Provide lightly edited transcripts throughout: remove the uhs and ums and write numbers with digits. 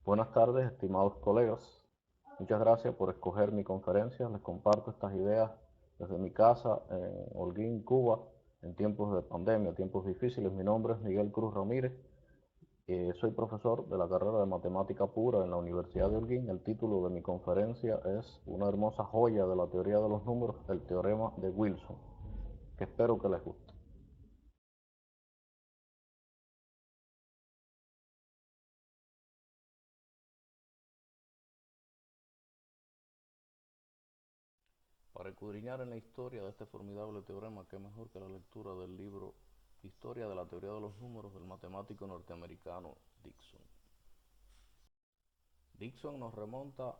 Buenas tardes, estimados colegas. Muchas gracias por escoger mi conferencia. Les comparto estas ideas desde mi casa en Holguín, Cuba, en tiempos de pandemia, tiempos difíciles. Mi nombre es Miguel Cruz Ramírez. Soy profesor de la carrera de Matemática Pura en la Universidad de Holguín. El título de mi conferencia es una hermosa joya de la teoría de los números, el teorema de Wilson, que espero que les guste. Para escudriñar en la historia de este formidable teorema, qué mejor que la lectura del libro Historia de la teoría de los números del matemático norteamericano Dickson. Dickson nos remonta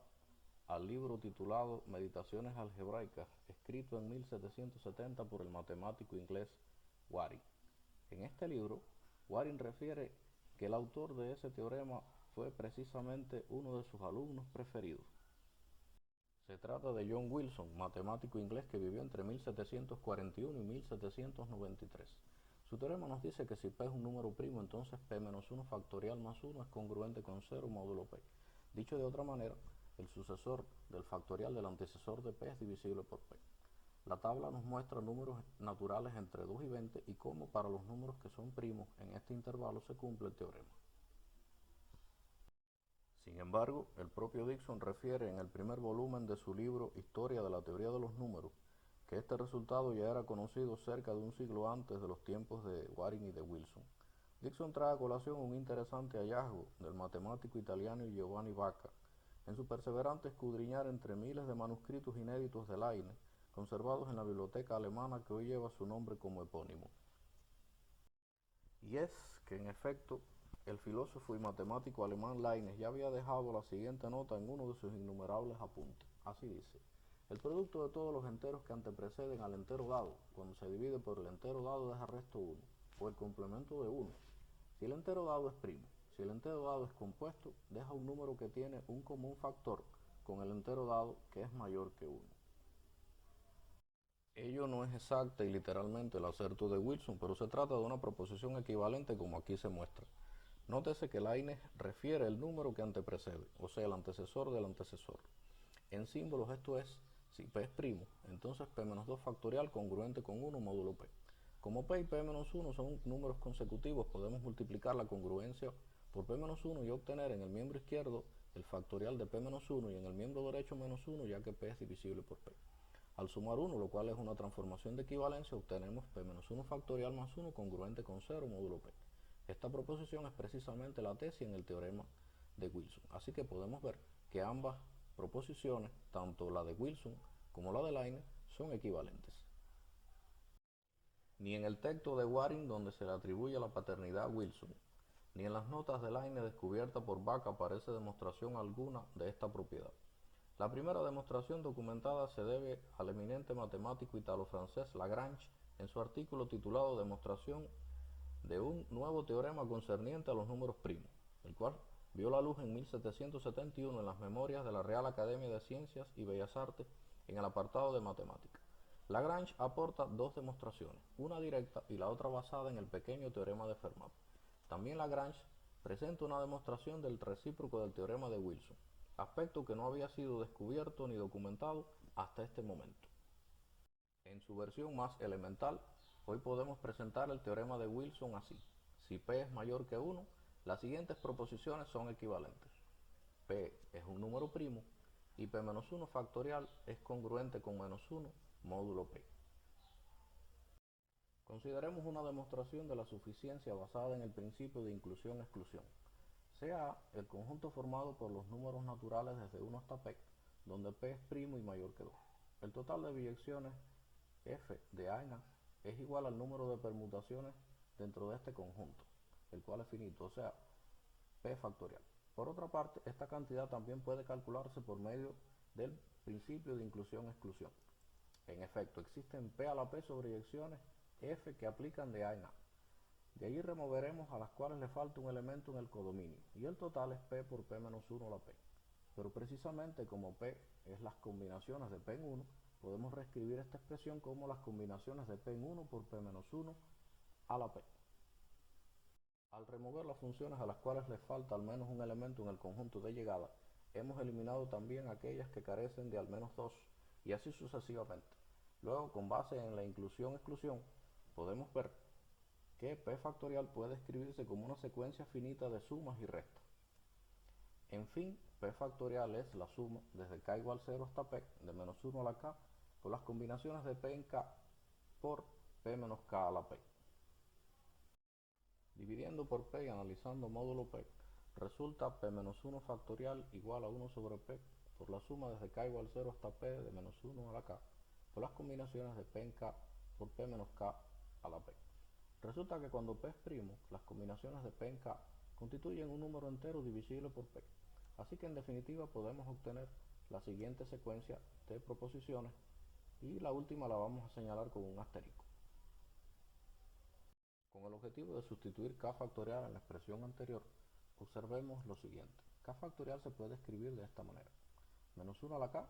al libro titulado Meditaciones algebraicas, escrito en 1770 por el matemático inglés Waring. En este libro, Waring refiere que el autor de ese teorema fue precisamente uno de sus alumnos preferidos. Se trata de John Wilson, matemático inglés que vivió entre 1741 y 1793. Su teorema nos dice que si P es un número primo, entonces P menos 1 factorial más 1 es congruente con 0 módulo P. Dicho de otra manera, el sucesor del factorial del antecesor de P es divisible por P. La tabla nos muestra números naturales entre 2 y 20 y cómo para los números que son primos en este intervalo se cumple el teorema. Sin embargo, el propio Dickson refiere en el primer volumen de su libro Historia de la teoría de los números que este resultado ya era conocido cerca de un siglo antes de los tiempos de Waring y de Wilson. Dickson trae a colación un interesante hallazgo del matemático italiano Giovanni Vacca en su perseverante escudriñar entre miles de manuscritos inéditos de Leibniz conservados en la biblioteca alemana que hoy lleva su nombre como epónimo. Y es que en efecto el filósofo y matemático alemán Leibniz ya había dejado la siguiente nota en uno de sus innumerables apuntes. Así dice: el producto de todos los enteros que antepreceden al entero dado, cuando se divide por el entero dado deja resto 1, o el complemento de 1. Si el entero dado es primo, si el entero dado es compuesto, deja un número que tiene un común factor con el entero dado que es mayor que 1. Ello no es exacta y literalmente el acerto de Wilson, pero se trata de una proposición equivalente como aquí se muestra. Nótese que Leibniz refiere el número que anteprecede, o sea, el antecesor del antecesor. En símbolos esto es, si P es primo, entonces P menos 2 factorial congruente con 1 módulo P. Como P y P menos 1 son números consecutivos, podemos multiplicar la congruencia por P menos 1 y obtener en el miembro izquierdo el factorial de P menos 1 y en el miembro derecho menos 1, ya que P es divisible por P. Al sumar 1, lo cual es una transformación de equivalencia, obtenemos P menos 1 factorial más 1 congruente con 0 módulo P. Esta proposición es precisamente la tesis en el teorema de Wilson. Así que podemos ver que ambas proposiciones, tanto la de Wilson como la de Leibniz, son equivalentes. Ni en el texto de Waring, donde se le atribuye la paternidad a Wilson, ni en las notas de Leibniz descubiertas por Vacca aparece demostración alguna de esta propiedad. La primera demostración documentada se debe al eminente matemático italo-francés Lagrange en su artículo titulado Demostración de un nuevo teorema concerniente a los números primos, el cual vio la luz en 1771 en las memorias de la Real Academia de Ciencias y Bellas Artes en el apartado de matemática. Lagrange aporta dos demostraciones, una directa y la otra basada en el pequeño teorema de Fermat. También Lagrange presenta una demostración del recíproco del teorema de Wilson, aspecto que no había sido descubierto ni documentado hasta este momento. En su versión más elemental, hoy podemos presentar el teorema de Wilson así: si P es mayor que 1, las siguientes proposiciones son equivalentes. P es un número primo y P menos 1 factorial es congruente con menos 1 módulo P. Consideremos una demostración de la suficiencia basada en el principio de inclusión-exclusión. Sea el conjunto formado por los números naturales desde 1 hasta P, donde P es primo y mayor que 2. El total de biyecciones f de A en A es igual al número de permutaciones dentro de este conjunto, el cual es finito, o sea, P factorial. Por otra parte, esta cantidad también puede calcularse por medio del principio de inclusión-exclusión. En efecto, existen P a la P sobre biyecciones f que aplican de A en A. De allí removeremos a las cuales le falta un elemento en el codominio, y el total es P por P menos 1 a la P. Pero precisamente como P es las combinaciones de P en 1, podemos reescribir esta expresión como las combinaciones de P en 1 por P menos 1 a la P. Al remover las funciones a las cuales les falta al menos un elemento en el conjunto de llegada, hemos eliminado también aquellas que carecen de al menos dos, y así sucesivamente. Luego, con base en la inclusión-exclusión, podemos ver que p factorial puede escribirse como una secuencia finita de sumas y restas. En fin, p factorial es la suma desde k igual 0 hasta p, de menos 1 a la k, por las combinaciones de p en k por p menos k a la p. Dividiendo por p y analizando módulo p, resulta p menos 1 factorial igual a 1 sobre p por la suma desde k igual 0 hasta p de menos 1 a la k, por las combinaciones de p en k por p menos k a la p. Resulta que cuando p es primo, las combinaciones de p en k constituyen un número entero divisible por p. Así que en definitiva podemos obtener la siguiente secuencia de proposiciones y la última la vamos a señalar con un asterisco. Con el objetivo de sustituir k factorial en la expresión anterior, observemos lo siguiente. K factorial se puede escribir de esta manera. Menos 1 a la k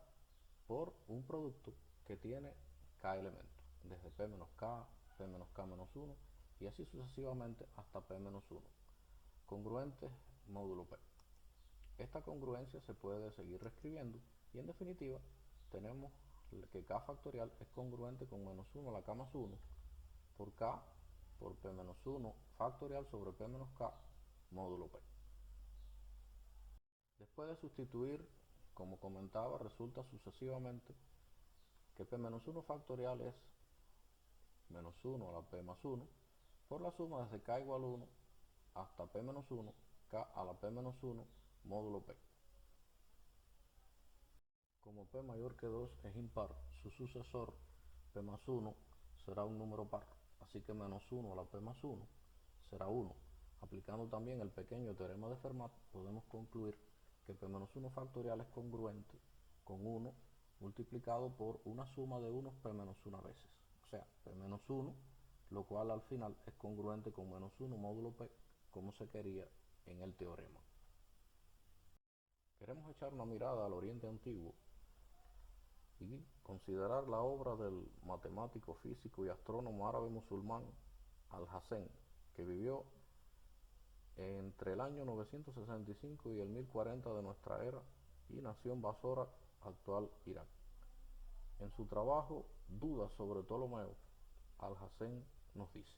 por un producto que tiene k elementos, desde p menos k, p menos k menos 1 y así sucesivamente hasta p menos 1, congruentes módulo p. Esta congruencia se puede seguir reescribiendo y en definitiva tenemos que k factorial es congruente con menos 1 a la k más 1 por k por p menos 1 factorial sobre p menos k módulo p. Después de sustituir, como comentaba, resulta sucesivamente que p menos 1 factorial es menos 1 a la p más 1 por la suma desde k igual 1 hasta p menos 1, k a la p menos 1 módulo p. Como p mayor que 2 es impar, su sucesor p más 1 será un número par, así que menos 1 a la p más 1 será 1. Aplicando también el pequeño teorema de Fermat, podemos concluir que p menos 1 factorial es congruente con 1 multiplicado por una suma de unos p menos 1 veces, o sea, p menos 1, lo cual al final es congruente con menos 1 módulo p, como se quería en el teorema. Queremos echar una mirada al Oriente Antiguo y considerar la obra del matemático, físico y astrónomo árabe musulmán Alhazen, que vivió entre el año 965 y el 1040 de nuestra era y nació en Basora, actual Irak. En su trabajo Dudas sobre Ptolomeo, Alhazen nos dice: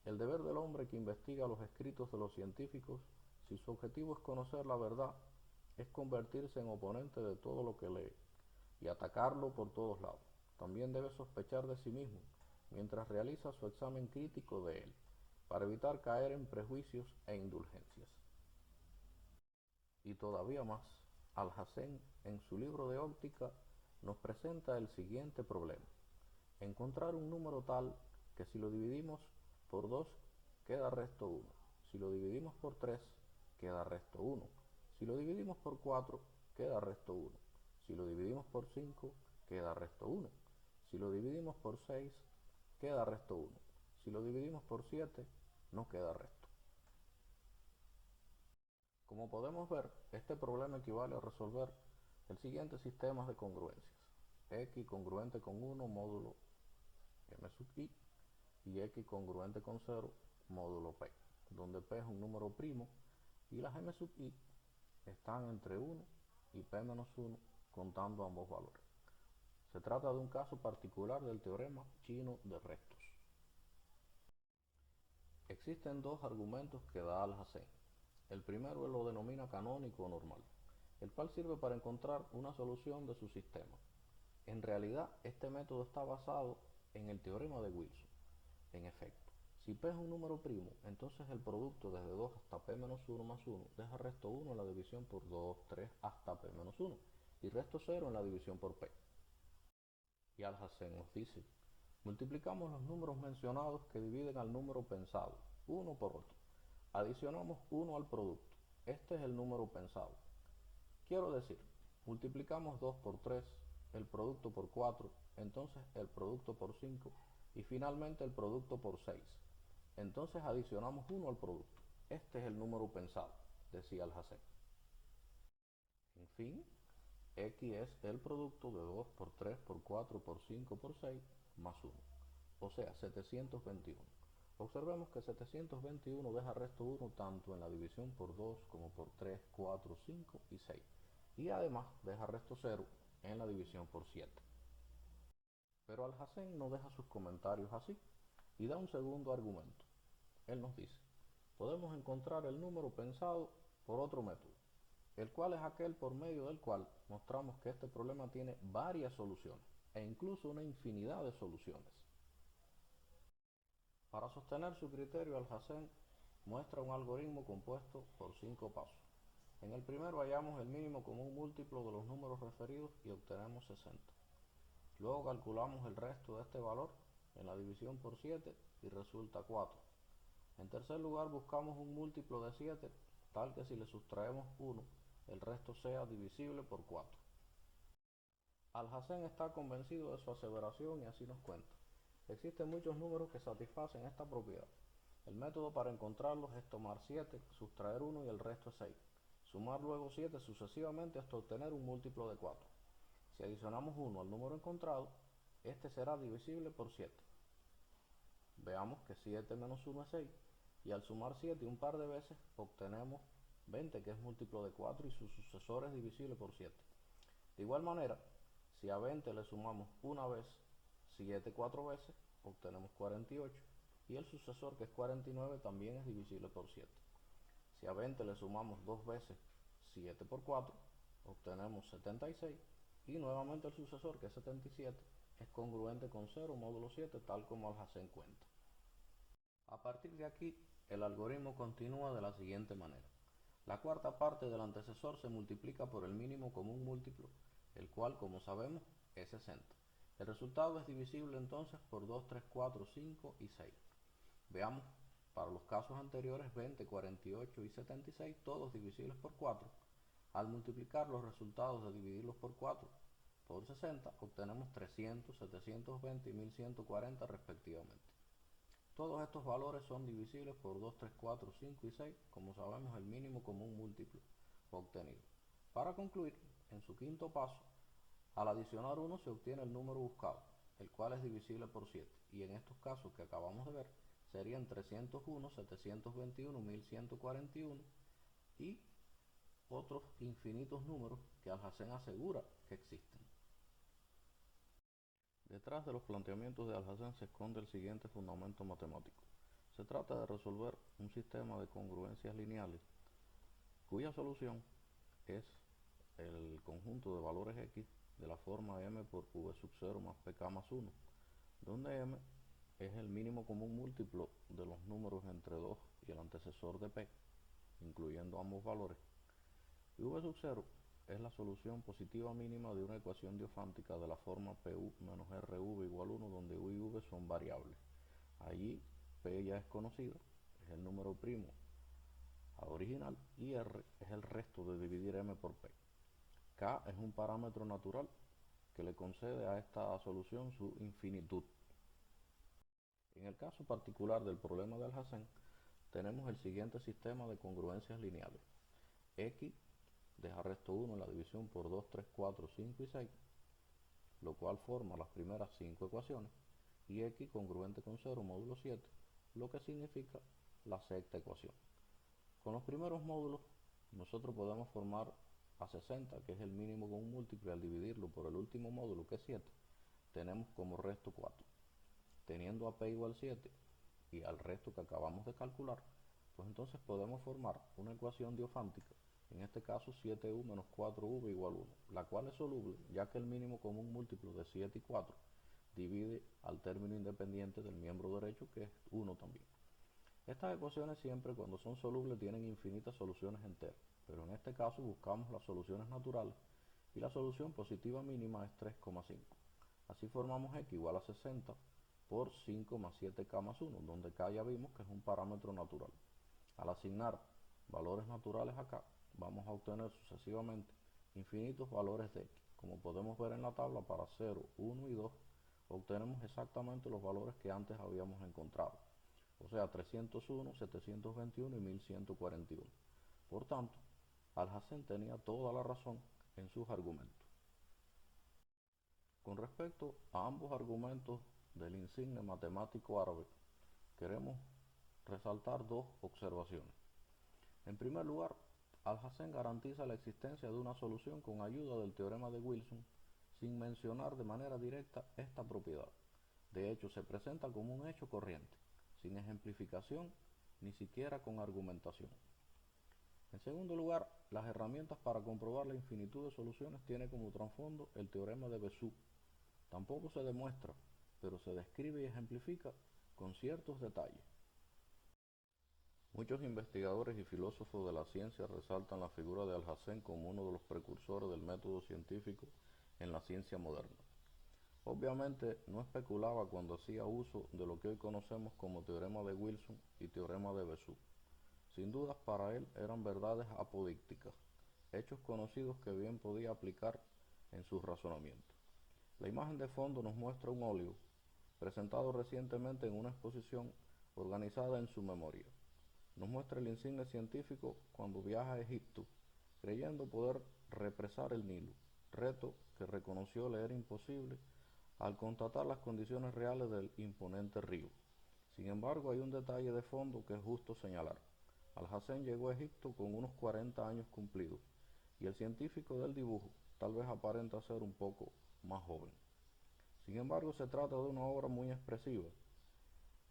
el deber del hombre que investiga los escritos de los científicos, si su objetivo es conocer la verdad, es convertirse en oponente de todo lo que lee y atacarlo por todos lados. También debe sospechar de sí mismo mientras realiza su examen crítico de él, para evitar caer en prejuicios e indulgencias. Y todavía más, Alhazen en su libro de óptica nos presenta el siguiente problema: encontrar un número tal que si lo dividimos por 2 queda resto 1, si lo dividimos por 3 queda resto 1, si lo dividimos por 4 queda resto 1, si lo dividimos por 5 queda resto 1, si lo dividimos por 6 queda resto 1, si lo dividimos por 7 no queda resto. Como podemos ver, este problema equivale a resolver el siguiente sistema de congruencias: x congruente con 1 módulo m sub i y x congruente con 0 módulo p, donde p es un número primo y las m sub i están entre 1 y p menos 1 contando ambos valores. Se trata de un caso particular del teorema chino de restos. Existen dos argumentos que da Alhazen. El primero lo denomina canónico o normal, el cual sirve para encontrar una solución de su sistema. En realidad, este método está basado en el teorema de Wilson. En efecto, si p es un número primo, entonces el producto desde 2 hasta p menos 1 más 1 deja resto 1 en la división por 2, 3 hasta p menos 1 y resto 0 en la división por p. Y Alhazen nos dice: multiplicamos los números mencionados que dividen al número pensado, uno por otro. Adicionamos 1 al producto. Este es el número pensado. Quiero decir, multiplicamos 2 por 3, el producto por 4, entonces el producto por 5 y finalmente el producto por 6. Entonces adicionamos 1 al producto. Este es el número pensado, decía Alhazen. En fin, x es el producto de 2 por 3 por 4 por 5 por 6 más 1, o sea 721. Observemos que 721 deja resto 1 tanto en la división por 2 como por 3, 4, 5 y 6. Y además deja resto 0 en la división por 7. Pero Alhazen no deja sus comentarios así y da un segundo argumento. Él nos dice, podemos encontrar el número pensado por otro método, el cual es aquel por medio del cual mostramos que este problema tiene varias soluciones e incluso una infinidad de soluciones. Para sostener su criterio, Alhazen muestra un algoritmo compuesto por 5 pasos. En el primero hallamos el mínimo común múltiplo de los números referidos y obtenemos 60. Luego calculamos el resto de este valor en la división por 7 y resulta 4. En tercer lugar buscamos un múltiplo de 7 tal que si le sustraemos 1, el resto sea divisible por 4. Alhazen está convencido de su aseveración y así nos cuenta. Existen muchos números que satisfacen esta propiedad. El método para encontrarlos es tomar 7, sustraer 1 y el resto es 6. Sumar luego 7 sucesivamente hasta obtener un múltiplo de 4. Si adicionamos 1 al número encontrado, este será divisible por 7. Veamos que 7 menos 1 es 6, y al sumar 7 un par de veces obtenemos 20, que es múltiplo de 4 y su sucesor es divisible por 7. De igual manera, si a 20 le sumamos una vez 7 4 veces, obtenemos 48, y el sucesor, que es 49, también es divisible por 7. Si a 20 le sumamos 2 veces 7 por 4, obtenemos 76, y nuevamente el sucesor, que es 77, es congruente con 0 módulo 7, tal como Alhazen cuenta. A partir de aquí, el algoritmo continúa de la siguiente manera. La cuarta parte del antecesor se multiplica por el mínimo común múltiplo, el cual, como sabemos, es 60. El resultado es divisible entonces por 2, 3, 4, 5 y 6. Veamos, para los casos anteriores, 20, 48 y 76, todos divisibles por 4. Al multiplicar los resultados de dividirlos por 4 por 60, obtenemos 300, 720 y 1140 respectivamente. Todos estos valores son divisibles por 2, 3, 4, 5 y 6, como sabemos el mínimo común múltiplo obtenido. Para concluir, en su quinto paso, al adicionar 1 se obtiene el número buscado, el cual es divisible por 7, y en estos casos que acabamos de ver, serían 301, 721, 1141 y otros infinitos números que Alhazen asegura que existen. Detrás de los planteamientos de Alhazen se esconde el siguiente fundamento matemático. Se trata de resolver un sistema de congruencias lineales cuya solución es el conjunto de valores x de la forma m por v sub 0 más pk más 1, donde m es el mínimo común múltiplo de los números entre 2 y el antecesor de p, incluyendo ambos valores, y v sub 0 es la solución positiva mínima de una ecuación diofántica de la forma PU menos RV igual 1, donde U y V son variables. Allí P ya es conocida, es el número primo original, y R es el resto de dividir M por P. K es un parámetro natural que le concede a esta solución su infinitud. En el caso particular del problema de Alhazen, tenemos el siguiente sistema de congruencias lineales. X deja resto 1 en la división por 2, 3, 4, 5 y 6, lo cual forma las primeras 5 ecuaciones, y x congruente con 0 módulo 7, lo que significa la sexta ecuación. Con los primeros módulos, nosotros podemos formar a 60, que es el mínimo común múltiplo, y al dividirlo por el último módulo, que es 7, tenemos como resto 4. Teniendo a p igual 7 y al resto que acabamos de calcular, pues entonces podemos formar una ecuación diofántica, en este caso 7u menos 4v igual 1, la cual es soluble ya que el mínimo común múltiplo de 7 y 4 divide al término independiente del miembro derecho, que es 1 también. Estas ecuaciones siempre, cuando son solubles, tienen infinitas soluciones enteras, pero en este caso buscamos las soluciones naturales y la solución positiva mínima es 3,5. Así formamos x igual a 60 por 5 más 7k más 1, donde k ya vimos que es un parámetro natural. Al asignar valores naturales acá, vamos a obtener sucesivamente infinitos valores de x. Como podemos ver en la tabla, para 0, 1 y 2 obtenemos exactamente los valores que antes habíamos encontrado, o sea 301, 721 y 1141. Por tanto, Alhazen tenía toda la razón en sus argumentos. Con respecto a ambos argumentos del insigne matemático árabe, queremos resaltar dos observaciones. En primer lugar, Alhazen garantiza la existencia de una solución con ayuda del teorema de Wilson sin mencionar de manera directa esta propiedad. De hecho, se presenta como un hecho corriente, sin ejemplificación ni siquiera con argumentación. En segundo lugar, las herramientas para comprobar la infinitud de soluciones tienen como trasfondo el teorema de Bezout. Tampoco se demuestra, pero se describe y ejemplifica con ciertos detalles. Muchos investigadores y filósofos de la ciencia resaltan la figura de Alhazen como uno de los precursores del método científico en la ciencia moderna. Obviamente no especulaba cuando hacía uso de lo que hoy conocemos como teorema de Wilson y teorema de Bezout. Sin dudas para él eran verdades apodícticas, hechos conocidos que bien podía aplicar en sus razonamientos. La imagen de fondo nos muestra un óleo presentado recientemente en una exposición organizada en su memoria. Nos muestra el insigne científico cuando viaja a Egipto, creyendo poder represar el Nilo, reto que reconoció le era imposible al constatar las condiciones reales del imponente río. Sin embargo, hay un detalle de fondo que es justo señalar. Alhazen llegó a Egipto con unos 40 años cumplidos, y el científico del dibujo tal vez aparenta ser un poco más joven. Sin embargo, se trata de una obra muy expresiva,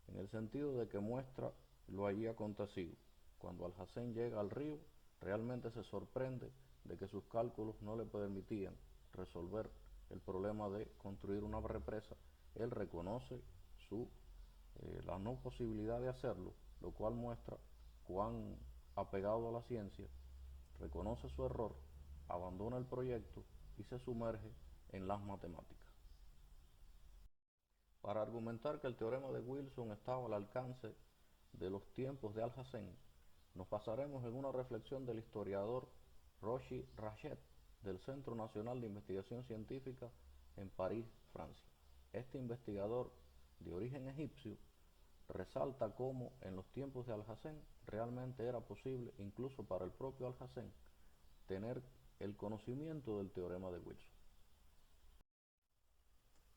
en el sentido de que muestra lo allí acontecido. Cuando Alhazen llega al río, realmente se sorprende de que sus cálculos no le permitían resolver el problema de construir una represa. Él reconoce la no posibilidad de hacerlo, lo cual muestra cuán apegado a la ciencia, reconoce su error, abandona el proyecto y se sumerge en las matemáticas. Para argumentar que el teorema de Wilson estaba al alcance de los tiempos de Alhazen, nos basaremos en una reflexión del historiador Roshi Rachet del Centro Nacional de Investigación Científica en París, Francia. Este investigador de origen egipcio resalta cómo en los tiempos de Alhazen realmente era posible, incluso para el propio Alhazen, tener el conocimiento del teorema de Wilson.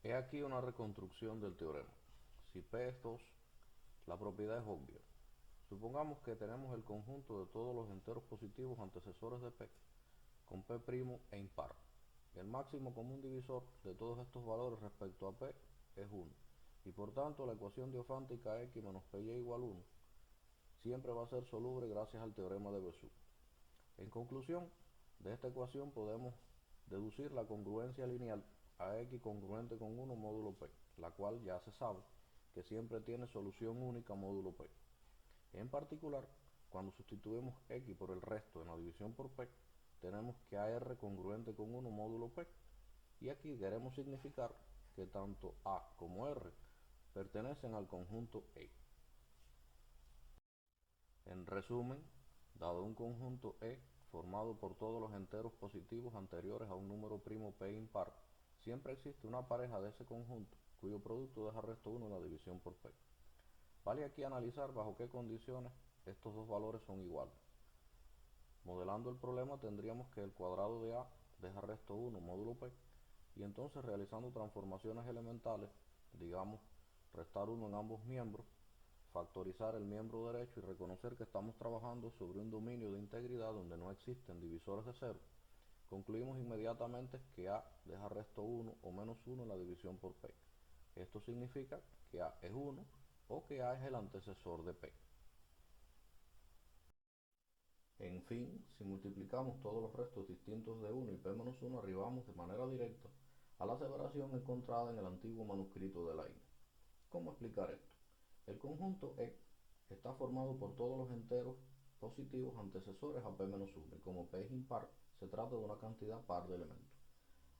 He aquí una reconstrucción del teorema. Si P es 2, la propiedad es obvia. Supongamos que tenemos el conjunto de todos los enteros positivos antecesores de P, con P' e impar. El máximo común divisor de todos estos valores respecto a P es 1, y por tanto la ecuación diofántica X menos PY igual 1 siempre va a ser soluble gracias al teorema de Bezout. En conclusión, de esta ecuación podemos deducir la congruencia lineal a X congruente con 1 módulo P, la cual ya se sabe que siempre tiene solución única módulo P. En particular, cuando sustituimos X por el resto en la división por P, tenemos que AR congruente con 1 módulo P, y aquí queremos significar que tanto A como R pertenecen al conjunto E. En resumen, dado un conjunto E formado por todos los enteros positivos anteriores a un número primo P impar, siempre existe una pareja de ese conjunto cuyo producto deja resto 1 en la división por P. Vale aquí analizar bajo qué condiciones estos dos valores son iguales. Modelando el problema tendríamos que el cuadrado de A deja resto 1 módulo P, y entonces realizando transformaciones elementales, digamos restar 1 en ambos miembros, factorizar el miembro derecho y reconocer que estamos trabajando sobre un dominio de integridad donde no existen divisores de cero, concluimos inmediatamente que A deja resto 1 o menos 1 en la división por P. Esto significa que A es 1 o que A es el antecesor de P. En fin, si multiplicamos todos los restos distintos de 1 y P menos 1, arribamos de manera directa a la aseveración encontrada en el antiguo manuscrito de Leibniz. ¿Cómo explicar esto? El conjunto E está formado por todos los enteros positivos antecesores a P menos 1, y como P es impar, se trata de una cantidad par de elementos.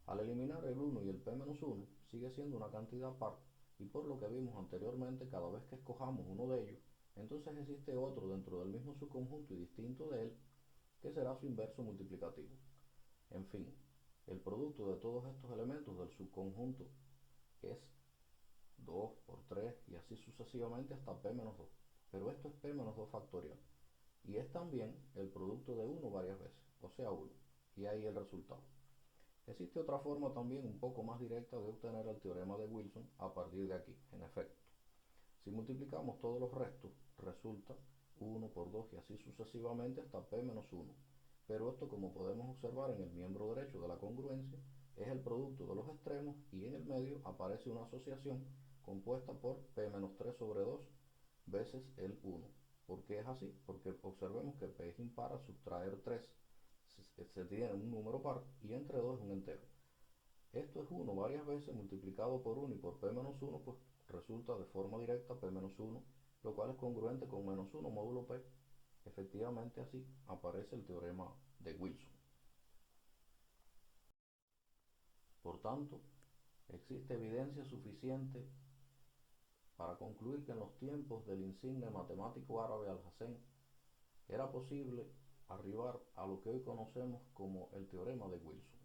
Al eliminar el 1 y el P menos 1, sigue siendo una cantidad par, y por lo que vimos anteriormente, cada vez que escojamos uno de ellos, entonces existe otro dentro del mismo subconjunto y distinto de él, que será su inverso multiplicativo. En fin, el producto de todos estos elementos del subconjunto es 2 por 3 y así sucesivamente hasta P menos 2. Pero esto es P menos 2 factorial. Y es también el producto de 1 varias veces, o sea 1. Y ahí el resultado. Existe otra forma también un poco más directa de obtener el teorema de Wilson a partir de aquí, en efecto. Si multiplicamos todos los restos, resulta 1 por 2 y así sucesivamente hasta p menos 1. Pero esto, como podemos observar en el miembro derecho de la congruencia, es el producto de los extremos y en el medio aparece una asociación compuesta por p menos 3 sobre 2 veces el 1. ¿Por qué es así? Porque observemos que p es impar al sustraer 3. Se tiene un número par y entre 2 es un entero. Esto es 1 varias veces multiplicado por 1 y por p menos 1, pues resulta de forma directa p menos 1, lo cual es congruente con menos 1 módulo p. Efectivamente así aparece el teorema de Wilson. Por tanto, existe evidencia suficiente para concluir que en los tiempos del insigne matemático árabe Alhazen era posible arribar a lo que hoy conocemos como el teorema de Wilson.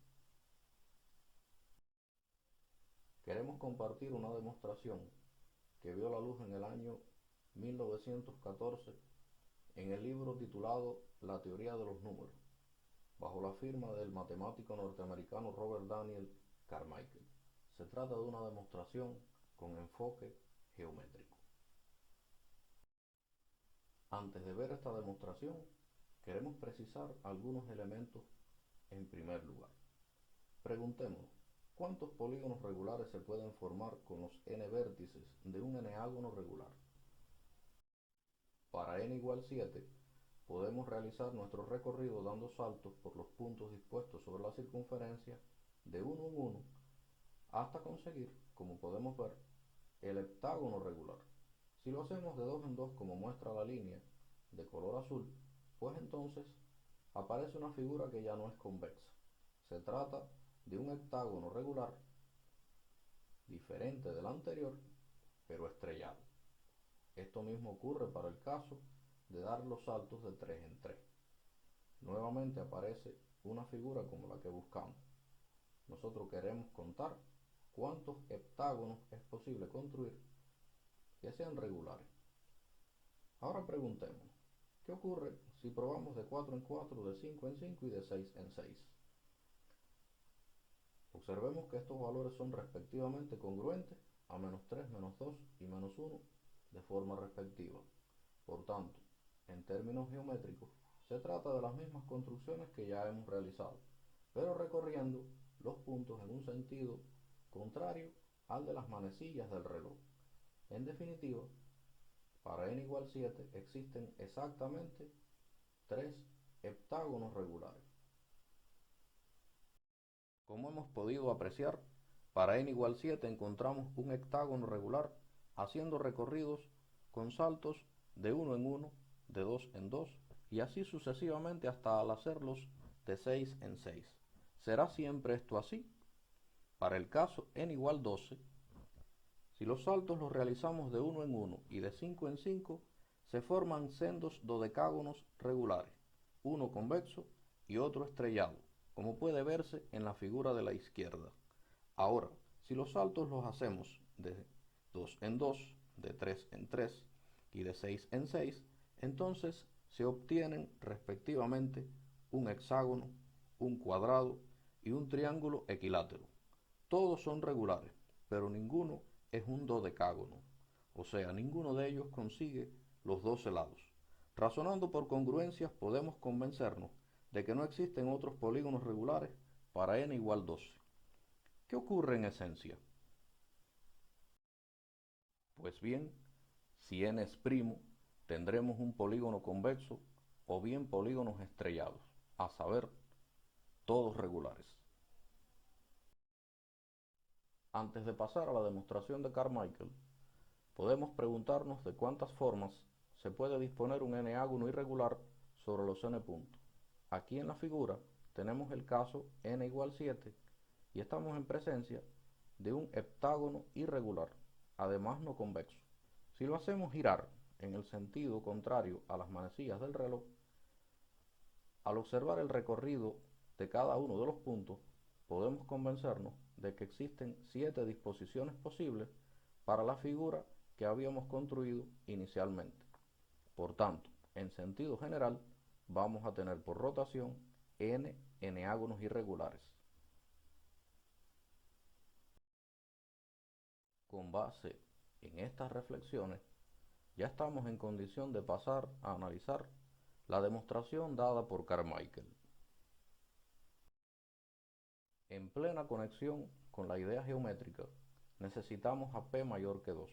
Queremos compartir una demostración que vio la luz en el año 1914 en el libro titulado La teoría de los números, bajo la firma del matemático norteamericano Robert Daniel Carmichael. Se trata de una demostración con enfoque geométrico. Antes de ver esta demostración, queremos precisar algunos elementos en primer lugar. Preguntémonos, ¿cuántos polígonos regulares se pueden formar con los n vértices de un n-ágono regular? Para n igual 7, podemos realizar nuestro recorrido dando saltos por los puntos dispuestos sobre la circunferencia de 1 en 1 hasta conseguir, como podemos ver, el heptágono regular. Si lo hacemos de 2 en 2 como muestra la línea de color azul, pues entonces aparece una figura que ya no es convexa. Se trata de un heptágono regular diferente del anterior, pero estrellado. Esto mismo ocurre para el caso de dar los saltos de 3 en 3. Nuevamente aparece una figura como la que buscamos. Nosotros queremos contar cuántos heptágonos es posible construir que sean regulares. Ahora preguntémonos, ¿qué ocurre si probamos de 4 en 4, de 5 en 5 y de 6 en 6? Observemos que estos valores son respectivamente congruentes a menos 3, menos 2 y menos 1 de forma respectiva. Por tanto, en términos geométricos, se trata de las mismas construcciones que ya hemos realizado, pero recorriendo los puntos en un sentido contrario al de las manecillas del reloj. En definitiva, para n igual 7 existen exactamente 3 heptágonos regulares. Como hemos podido apreciar, para n igual 7 encontramos un heptágono regular haciendo recorridos con saltos de 1 en 1, de 2 en 2 y así sucesivamente hasta al hacerlos de 6 en 6. ¿Será siempre esto así? Para el caso n igual 12, si los saltos los realizamos de 1 en 1 y de 5 en 5, se forman sendos dodecágonos regulares, uno convexo y otro estrellado, como puede verse en la figura de la izquierda. Ahora, si los saltos los hacemos de 2 en 2, de 3 en 3 y de 6 en 6, entonces se obtienen respectivamente un hexágono, un cuadrado y un triángulo equilátero. Todos son regulares, pero ninguno es un dodecágono, o sea, ninguno de ellos consigue los 12 lados. Razonando por congruencias, podemos convencernos de que no existen otros polígonos regulares para n igual 12. ¿Qué ocurre en esencia? Pues bien, si n es primo, tendremos un polígono convexo o bien polígonos estrellados, a saber, todos regulares. Antes de pasar a la demostración de Carmichael, podemos preguntarnos de cuántas formas se puede disponer un n-ágono irregular sobre los n puntos. Aquí en la figura tenemos el caso n igual 7 y estamos en presencia de un heptágono irregular, además no convexo. Si lo hacemos girar en el sentido contrario a las manecillas del reloj, al observar el recorrido de cada uno de los puntos, podemos convencernos de que existen 7 disposiciones posibles para la figura que habíamos construido inicialmente. Por tanto, en sentido general, vamos a tener por rotación n n-ágonos irregulares. Con base en estas reflexiones, Ya estamos en condición de pasar a analizar la demostración dada por Carmichael. En plena conexión con la idea geométrica, necesitamos a P mayor que 2.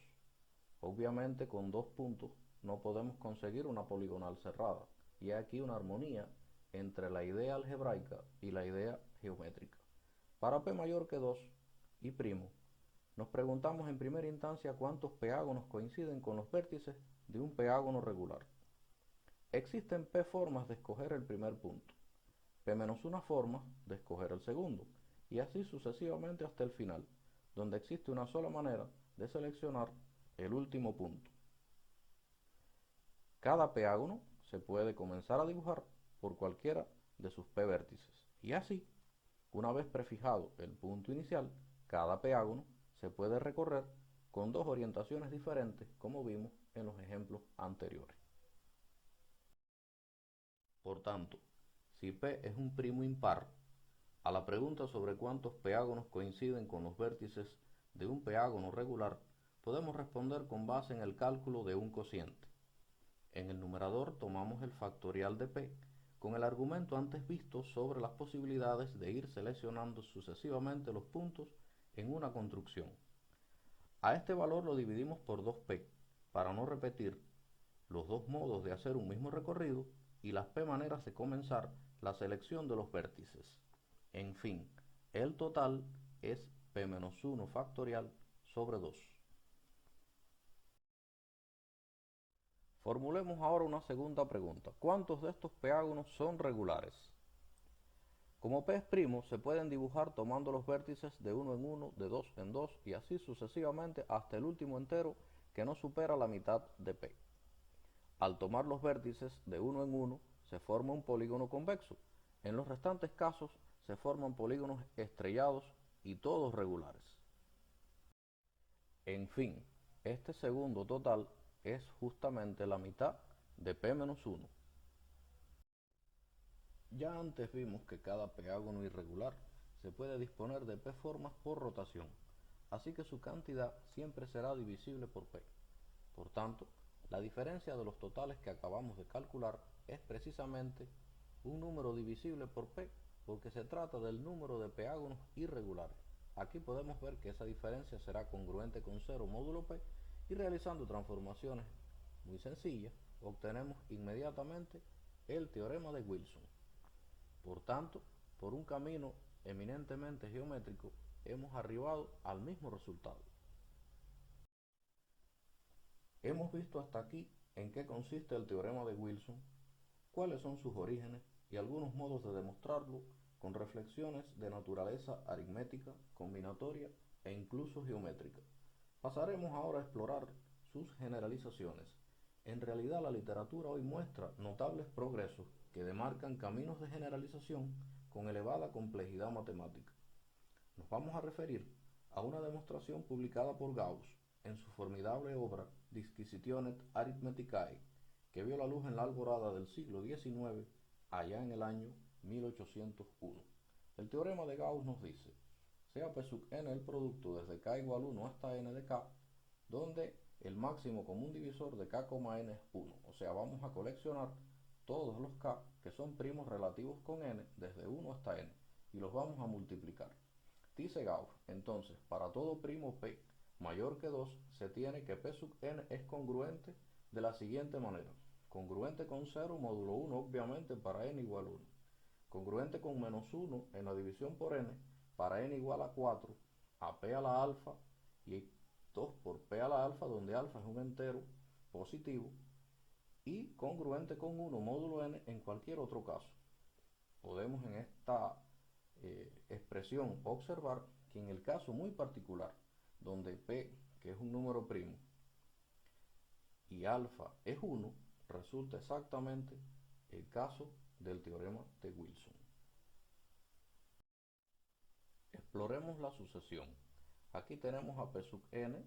Obviamente con dos puntos no podemos conseguir una poligonal cerrada, y hay aquí una armonía entre la idea algebraica y la idea geométrica. Para P mayor que 2 y primo, nos preguntamos en primera instancia cuántos peágonos coinciden con los vértices de un peágono regular. Existen P formas de escoger el primer punto, P-1 forma de escoger el segundo, y así sucesivamente hasta el final, donde existe una sola manera de seleccionar el último punto. Cada peágono se puede comenzar a dibujar por cualquiera de sus P vértices, y así, una vez prefijado el punto inicial, cada peágono se puede recorrer con dos orientaciones diferentes, como vimos en los ejemplos anteriores. Por tanto, si P es un primo impar, a la pregunta sobre cuántos peágonos coinciden con los vértices de un peágono regular, podemos responder con base en el cálculo de un cociente. En el numerador tomamos el factorial de P con el argumento antes visto sobre las posibilidades de ir seleccionando sucesivamente los puntos en una construcción. A este valor lo dividimos por 2P para no repetir los dos modos de hacer un mismo recorrido y las P maneras de comenzar la selección de los vértices. En fin, el total es P-1 factorial sobre 2. Formulemos ahora una segunda pregunta. ¿Cuántos de estos peágonos son regulares? Como P es primo, se pueden dibujar tomando los vértices de 1 en 1, de 2 en 2 y así sucesivamente hasta el último entero que no supera la mitad de P. Al tomar los vértices de 1 en 1, se forma un polígono convexo. En los restantes casos, se forman polígonos estrellados y todos regulares. En fin, este segundo total es justamente la mitad de P-1. Ya antes vimos que cada peágono irregular se puede disponer de P formas por rotación, así que su cantidad siempre será divisible por P. Por tanto, la diferencia de los totales que acabamos de calcular es precisamente un número divisible por P, porque se trata del número de peágonos irregulares. Aquí podemos ver que esa diferencia será congruente con 0 módulo P, y realizando transformaciones muy sencillas, obtenemos inmediatamente el teorema de Wilson. Por tanto, por un camino eminentemente geométrico, hemos arribado al mismo resultado. Hemos visto hasta aquí en qué consiste el teorema de Wilson, cuáles son sus orígenes y algunos modos de demostrarlo con reflexiones de naturaleza aritmética, combinatoria e incluso geométrica. Pasaremos ahora a explorar sus generalizaciones. En realidad la literatura hoy muestra notables progresos que demarcan caminos de generalización con elevada complejidad matemática. Nos vamos a referir a una demostración publicada por Gauss en su formidable obra Disquisitiones Arithmeticae, que vio la luz en la alborada del siglo XIX, allá en el año 1801. El teorema de Gauss nos dice: sea P sub n el producto desde k igual 1 hasta n de k, donde el máximo común divisor de k, n es 1. O sea, vamos a coleccionar todos los k que son primos relativos con n desde 1 hasta n y los vamos a multiplicar. Dice Gauss, entonces, para todo primo P mayor que 2, se tiene que P sub n es congruente de la siguiente manera. Congruente con 0 módulo 1, obviamente, para n igual 1. Congruente con menos 1 en la división por n, para n igual a 4, a P a la alfa y 2 por P a la alfa, donde alfa es un entero positivo, y congruente con 1 módulo n en cualquier otro caso. Podemos en esta expresión observar que en el caso muy particular, donde P, que es un número primo, y alfa es 1, resulta exactamente el caso del teorema de Wilson. Exploremos la sucesión. Aquí tenemos a P sub n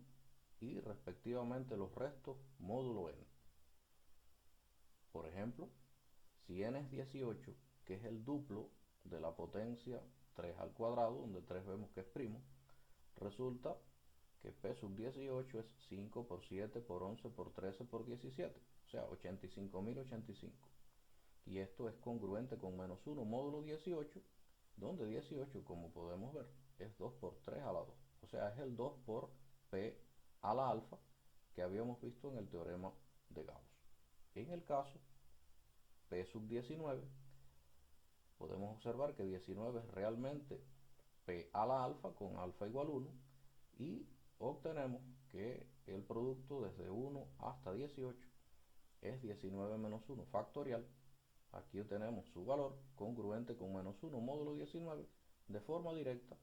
y respectivamente los restos módulo n. Por ejemplo, si n es 18, que es el duplo de la potencia 3 al cuadrado, donde 3 vemos que es primo, resulta que P sub 18 es 5 por 7 por 11 por 13 por 17, o sea, 85.085. Y esto es congruente con menos 1 módulo 18, donde 18, como podemos ver, es 2 por 3 a la 2. O sea, es el 2 por P a la alfa que habíamos visto en el teorema de Gauss. En el caso P sub 19, podemos observar que 19 es realmente P a la alfa con alfa igual 1 y obtenemos que el producto desde 1 hasta 18 es 19 menos 1 factorial. Aquí obtenemos su valor congruente con menos 1 módulo 19. De forma directa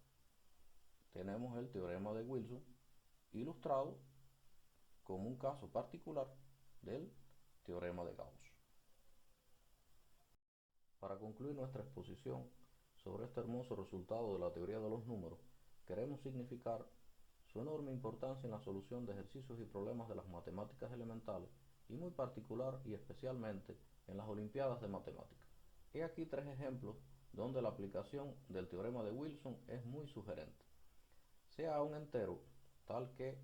tenemos el teorema de Wilson ilustrado como un caso particular del teorema de Gauss. Para concluir nuestra exposición sobre este hermoso resultado de la teoría de los números, queremos significar su enorme importancia en la solución de ejercicios y problemas de las matemáticas elementales y muy particular y especialmente en las Olimpiadas de Matemáticas. He aquí tres ejemplos donde la aplicación del teorema de Wilson es muy sugerente. Sea un entero tal que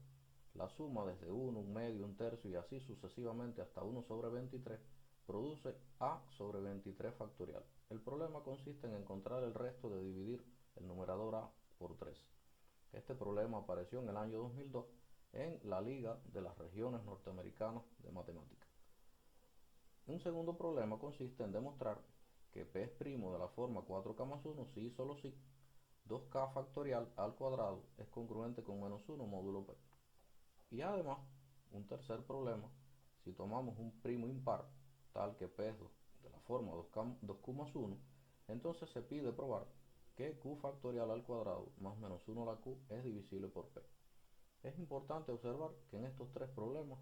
la suma desde 1, un medio, un tercio y así sucesivamente hasta 1 sobre 23 produce a sobre 23 factorial. El problema consiste en encontrar el resto de dividir el numerador a por 3. Este problema apareció en el año 2002 en la Liga de las Regiones Norteamericanas de Matemáticas. Un segundo problema consiste en demostrar que P' de la forma 4K más 1 si y solo si 2K factorial al cuadrado es congruente con menos 1 módulo P. Y además, un tercer problema, si tomamos un primo impar tal que P es de la forma 2Q más 1, entonces se pide probar que Q factorial al cuadrado más menos 1 a la Q es divisible por P. Es importante observar que en estos tres problemas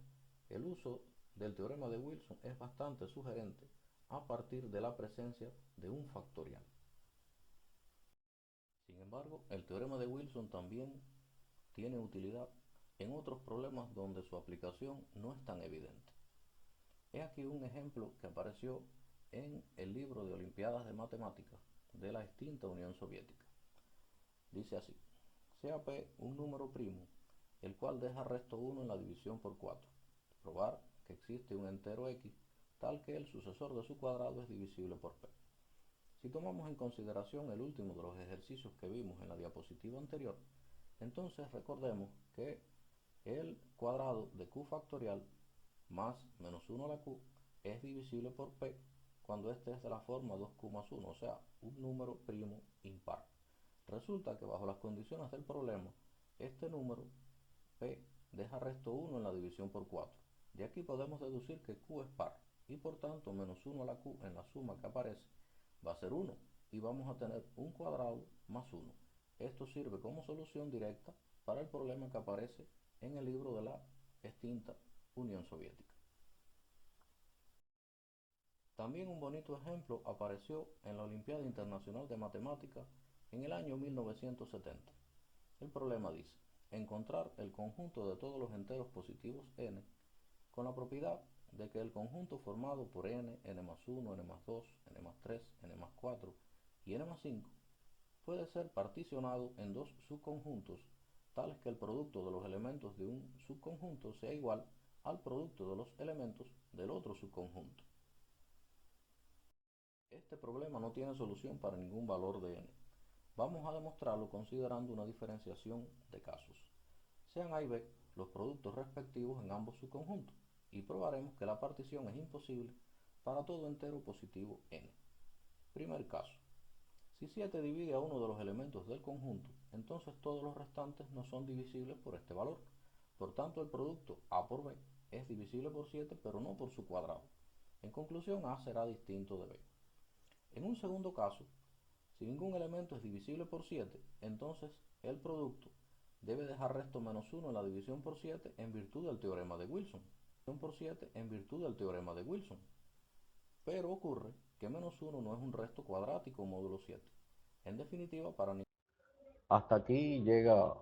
el uso del teorema de Wilson es bastante sugerente a partir de la presencia de un factorial. Sin embargo, el teorema de Wilson también tiene utilidad en otros problemas donde su aplicación no es tan evidente. He aquí un ejemplo que apareció en el libro de Olimpiadas de Matemáticas de la extinta Unión Soviética. Dice así: sea P un número primo, el cual deja resto 1 en la división por 4. Probar que existe un entero X tal que el sucesor de su cuadrado es divisible por P. Si tomamos en consideración el último de los ejercicios que vimos en la diapositiva anterior, entonces recordemos que el cuadrado de Q factorial más menos 1 a la Q es divisible por P cuando este es de la forma 2Q más 1, o sea, un número primo impar. Resulta que bajo las condiciones del problema, este número P deja resto 1 en la división por 4. De aquí podemos deducir que Q es par y por tanto menos 1 a la Q en la suma que aparece va a ser 1 y vamos a tener un cuadrado más 1. Esto sirve como solución directa para el problema que aparece en el libro de la extinta Unión Soviética. También un bonito ejemplo apareció en la Olimpiada Internacional de Matemáticas en el año 1970. El problema dice: encontrar el conjunto de todos los enteros positivos n con la propiedad de que el conjunto formado por n, n más 1, n más 2, n más 3, n más 4 y n más 5 puede ser particionado en dos subconjuntos tales que el producto de los elementos de un subconjunto sea igual al producto de los elementos del otro subconjunto. Este problema no tiene solución para ningún valor de n. Vamos a demostrarlo considerando una diferenciación de casos. Sean A y B los productos respectivos en ambos subconjuntos y probaremos que la partición es imposible para todo entero positivo n. Primer caso: si 7 divide a uno de los elementos del conjunto, entonces todos los restantes no son divisibles por este valor. Por tanto, el producto A por B es divisible por 7, pero no por su cuadrado. En conclusión, A será distinto de B. En un segundo caso, si ningún elemento es divisible por 7, entonces el producto debe dejar resto menos 1 en la división por 7 en virtud del teorema de Wilson. Pero ocurre que menos 1 no es un resto cuadrático módulo 7. En definitiva, hasta aquí llega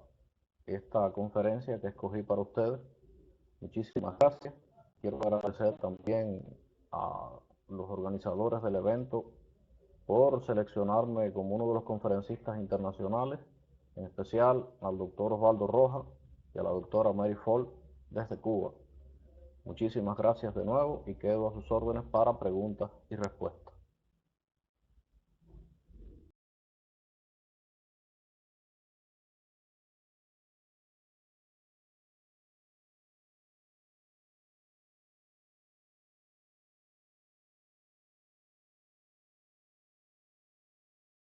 esta conferencia que escogí para ustedes. Muchísimas gracias. Quiero agradecer también a los organizadores del evento por seleccionarme como uno de los conferencistas internacionales, en especial al doctor Osvaldo Rojas, y a la doctora Mary Ford desde Cuba. Muchísimas gracias de nuevo y quedo a sus órdenes para preguntas y respuestas.